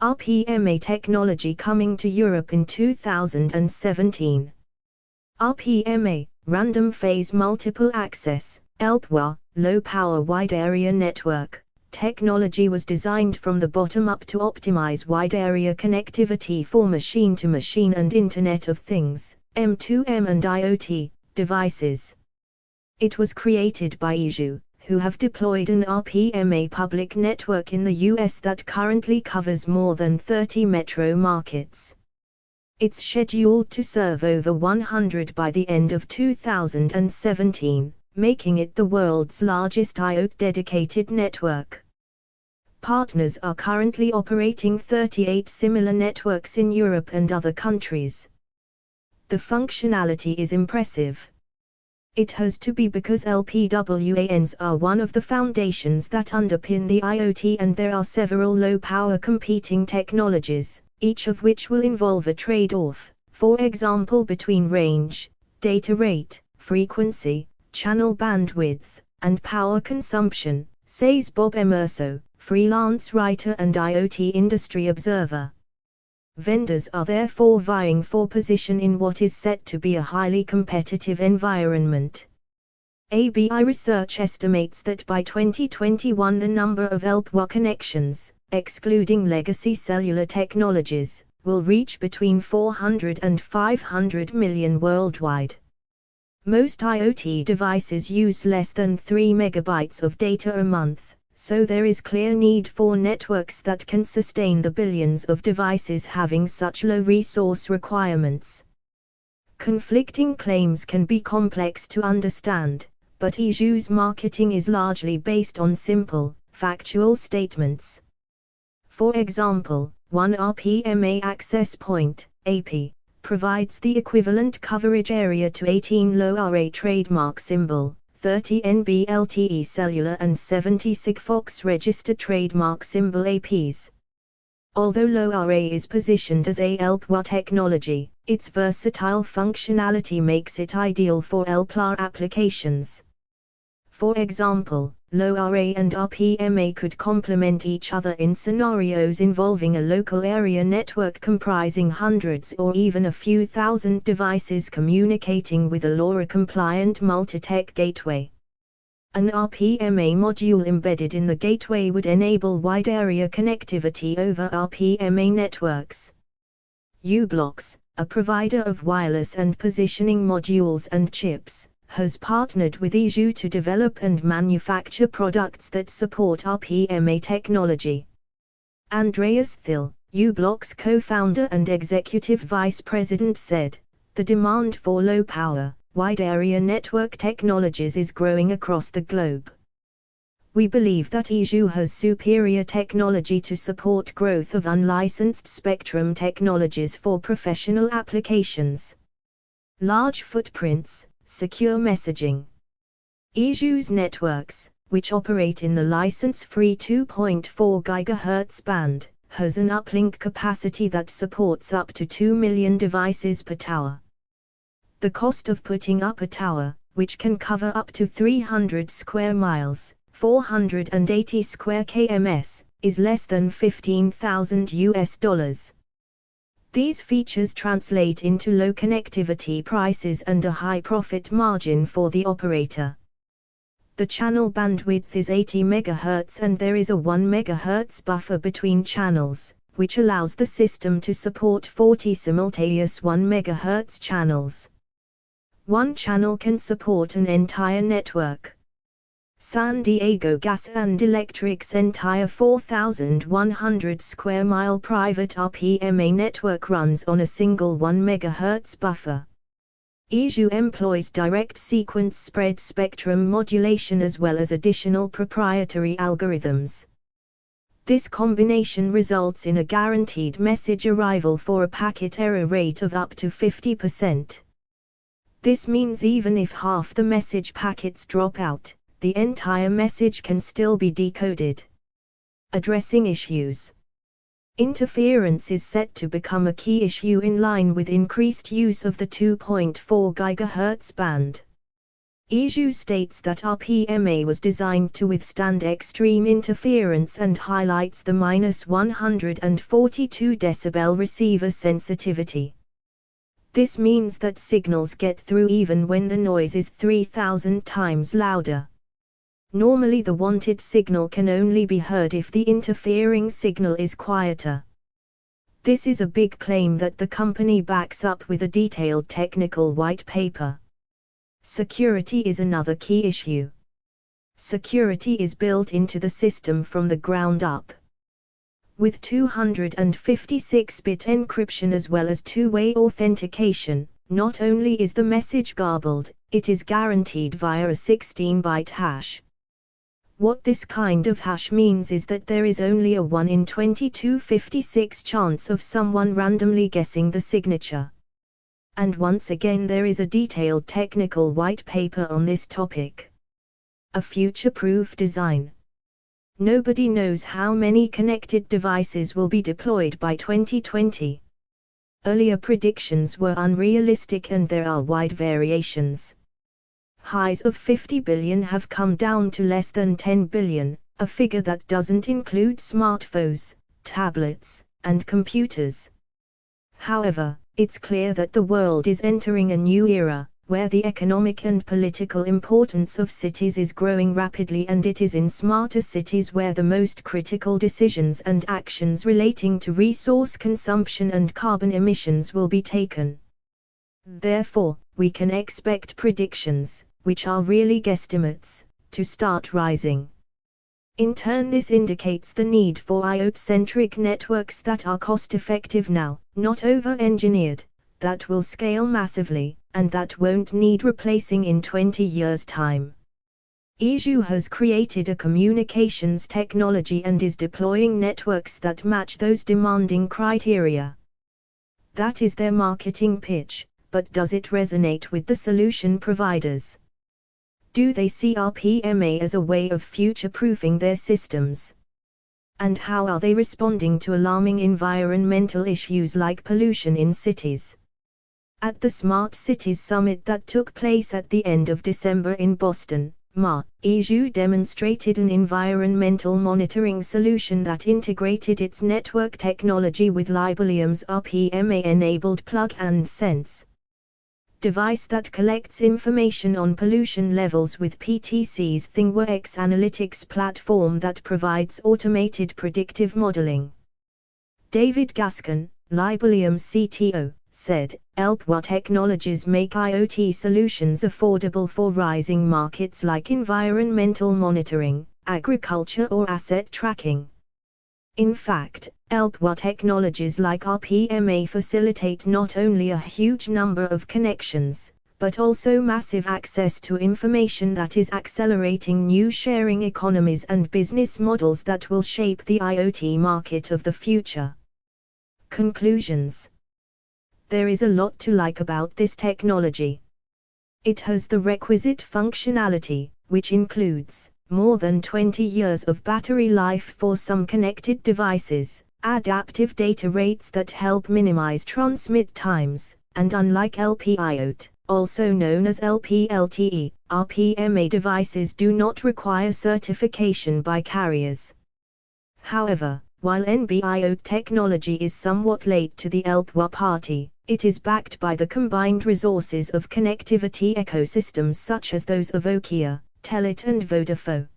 RPMA technology coming to Europe in 2017. RPMA, Random Phase Multiple Access, LPWAN, Low Power Wide Area Network, technology was designed from the bottom up to optimize wide area connectivity for machine-to-machine and Internet of Things, M2M and IoT, devices. It was created by IJU, who have deployed an RPMA public network in the US that currently covers more than 30 metro markets. It's scheduled to serve over 100 by the end of 2017, making it the world's largest IoT dedicated network. Partners are currently operating 38 similar networks in Europe and other countries. The functionality is impressive. It has to be because LPWANs are one of the foundations that underpin the IoT, and there are several low-power competing technologies, each of which will involve a trade-off, for example between range, data rate, frequency, channel bandwidth, and power consumption, says Bob Emerso, freelance writer and IoT industry observer. Vendors are therefore vying for position in what is set to be a highly competitive environment. ABI Research estimates that by 2021 the number of LPWAN connections, excluding legacy cellular technologies, will reach between 400 and 500 million worldwide. Most IoT devices use less than 3 megabytes of data a month, so there is clear need for networks that can sustain the billions of devices having such low resource requirements. Conflicting claims can be complex to understand, but IJU's marketing is largely based on simple, factual statements. For example, one RPMA access point, AP, provides the equivalent coverage area to 18 low-RA trademark symbol, 30 NB LTE cellular and 70 Sigfox registered trademark symbol APs. Although low-RA is positioned as a LPWAN technology, its versatile functionality makes it ideal for LPWAN applications. For example, low-RA and RPMA could complement each other in scenarios involving a local area network comprising hundreds or even a few thousand devices communicating with a LoRa-compliant multi-tech gateway. An RPMA module embedded in the gateway would enable wide area connectivity over RPMA networks. u-blox, a provider of wireless and positioning modules and chips, has partnered with IJU to develop and manufacture products that support RPMA technology. Andreas Thiel, u-blox co-founder and executive vice president, said, "The demand for low-power, wide-area network technologies is growing across the globe. We believe that IJU has superior technology to support growth of unlicensed spectrum technologies for professional applications. Large footprints, secure messaging. IJU's networks, which operate in the license-free 2.4 GHz band, has an uplink capacity that supports up to 2 million devices per tower. The cost of putting up a tower, which can cover up to 300 square miles, 480 square kms, is less than $15,000. These features translate into low connectivity prices and a high profit margin for the operator. The channel bandwidth is 80 MHz and there is a 1 MHz buffer between channels, which allows the system to support 40 simultaneous 1 MHz channels. One channel can support an entire network. San Diego Gas and Electric's entire 4,100 square mile private RPMA network runs on a single 1 MHz buffer. IJU employs direct sequence spread spectrum modulation as well as additional proprietary algorithms. This combination results in a guaranteed message arrival for a packet error rate of up to 50%. This means even if half the message packets drop out, the entire message can still be decoded. Addressing issues. Interference is set to become a key issue in line with increased use of the 2.4 GHz band. ISU states that RPMA was designed to withstand extreme interference and highlights the -142 decibel receiver sensitivity. This means that signals get through even when the noise is 3,000 times louder. Normally the wanted signal can only be heard if the interfering signal is quieter. This is a big claim that the company backs up with a detailed technical white paper. Security is another key issue. Security is built into the system from the ground up. With 256-bit encryption as well as two-way authentication, not only is the message garbled, it is guaranteed via a 16-byte hash. What this kind of hash means is that there is only a 1 in 2256 chance of someone randomly guessing the signature. And once again there is a detailed technical white paper on this topic. A future-proof design. Nobody knows how many connected devices will be deployed by 2020. Earlier predictions were unrealistic and there are wide variations. Highs of 50 billion have come down to less than 10 billion, a figure that doesn't include smartphones, tablets, and computers. However, it's clear that the world is entering a new era, where the economic and political importance of cities is growing rapidly, and it is in smarter cities where the most critical decisions and actions relating to resource consumption and carbon emissions will be taken. Therefore, we can expect predictions, which are really guesstimates, to start rising. In turn, this indicates the need for IoT-centric networks that are cost-effective now, not over-engineered, that will scale massively, and that won't need replacing in 20 years' time. ISU has created a communications technology and is deploying networks that match those demanding criteria. That is their marketing pitch, but does it resonate with the solution providers? Do they see RPMA as a way of future-proofing their systems? And how are they responding to alarming environmental issues like pollution in cities? At the Smart Cities Summit that took place at the end of December in Boston, ISU demonstrated an environmental monitoring solution that integrated its network technology with LPWAN's RPMA-enabled Plug and Sense device that collects information on pollution levels with PTC's ThingWorx analytics platform that provides automated predictive modeling. David Gaskin, LPWAN's CTO, said, LPWAN technologies make IoT solutions affordable for rising markets like environmental monitoring, agriculture or asset tracking. In fact, LPWAN technologies like RPMA facilitate not only a huge number of connections, but also massive access to information that is accelerating new sharing economies and business models that will shape the IoT market of the future. Conclusions. There is a lot to like about this technology. It has the requisite functionality, which includes more than 20 years of battery life for some connected devices, adaptive data rates that help minimize transmit times, and unlike LPIoT, also known as LPLTE, RPMA devices do not require certification by carriers. However, while NB-IoT technology is somewhat late to the LPWAN party, it is backed by the combined resources of connectivity ecosystems such as those of Nokia, Telit and Vodafone.